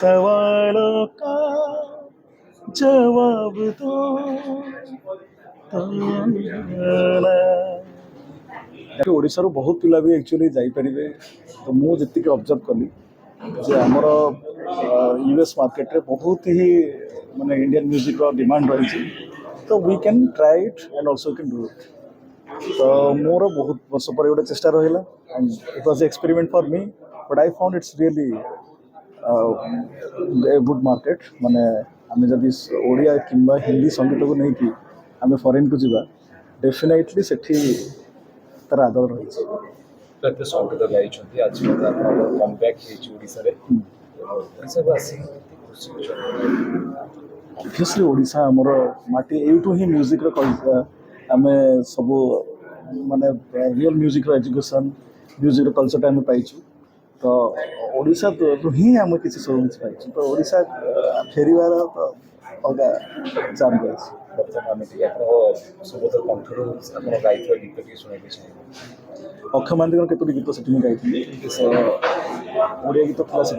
सवालों का जवाब दो ओडिशारू बहुत पिला भी एक्चुअली जाइपारे तो मुझे ऑब्जर्व कली जे आमर यूएस मार्केट रे बहुत ही माने इंडियन म्यूजिक रो डिमांड रही तो we can try it and also can do it तो मोर बहुत वर्ष पर गोटे चेष्टा रहा and it was experiment for me but I found it's really a good market माने आम जदि ओडिया किंबा हिंदी संगीत को नहीं कि आम फॉरेन को जीवा डेफिनेटली सेठी तार आदर रही प्रत्येक संगीत गाई आज कमबैक ऑब्वियसली ओडिशा आमर माटी एठू ही म्यूजिक आम सब माने real music education music culture आम पाइचु तो ओडिशा तो ही आम किसी सब किसी पाइचु तो ओडिशा फेरबार तो अलग चार्म रही अक्षय महांती केतोटी गीत से गाई ओडिया गीत था से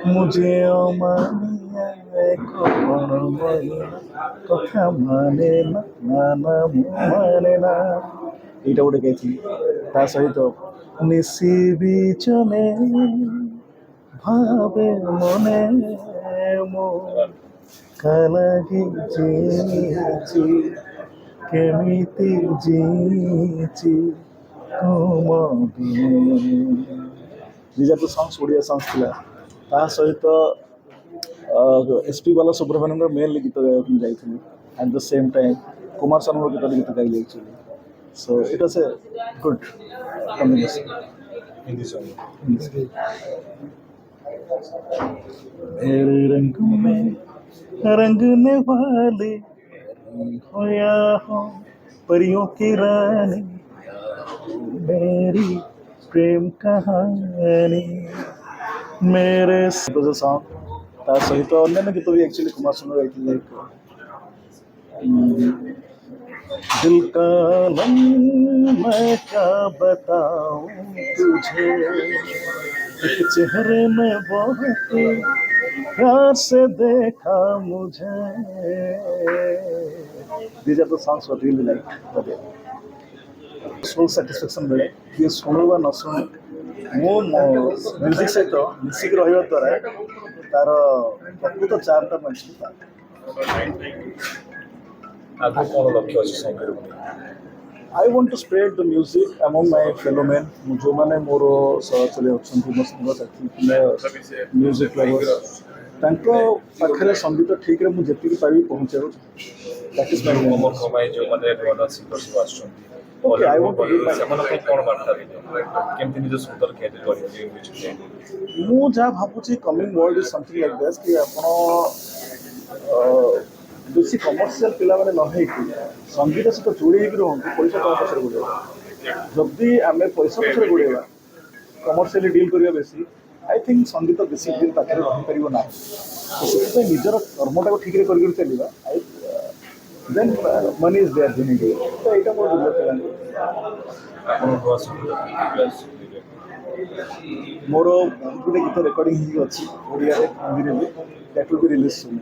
मुझे कथा माने माने ना ये गोटे गाई ता सहित निशी बीचने भावे मने मो कलगी जीची केमिति जीची तुम these are the songs Odia songs थिला ता सहित एसपी बाला सुब्रमण्यम मेनली गीत गायक जाइथिली at the same time Kumar Sanu गीत गाई actually so it was a good combination Hindi song मेरे रंग में रंगने वाले होया हो परियों की रानी मेरी प्रेम कहानी मेरे सॉन्ग ता सहित अन्य गीत भी एक्चुअली कुमार सानू गाई लाइक दिल का आलम मैं क्या बताऊं तुझे एक चेहरे में बहुत प्यार से देखा मुझे These are the songs what really like soul satisfaction मिले ये सुनो वा न सुनो मो म्यूजिक सहित मिसिक रहिबा द्वारा तार प्रकृत चार्मटा मिलछि आगो कौन लक्ष्य अच्छे संगीत I want to spread the music among my fellow men जो माने मोर सहचली अच्छी मो साथी म्यूजिक लवर्स तांको पाखरे संगीत ठीक रे मु जेति पारि पहुंचाउ दैट इज माय कमर कमाई जो माने वन सिंगर्स वाचन Okay, I want to give my सेमनको कोन वार्ता दिले केमति निज सुंदर खेती करियो म्यूजिक मु जा भाबुची coming world is something like this कि आपण बेसी कमर्शियल पिला माने न है कि संगीत सहित जोड़ी होकर रहूँ पैसा कम पछरे गुड़ेगा जदि आम पैसा पछरे गुड़ेगा कमर्शियली डील करवा बेसी आई थिंक संगीत बेसी दिन पाखे रहीपर ना तो निजर कर्मटा को ठीक कर चलवा आई देन मनी इज देयर जिंदगी तो यहाँ मोर मोर गोटे गीत रेकर्डिंग अच्छी ओडिया हिंदी भी दैट विल बी रिलीज सून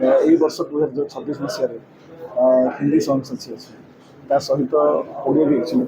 यही वर्ष 2026 मसीह हिंदी सॉन्ग्स अच्छी अच्छी सहित ओडिया भी एक्चुअली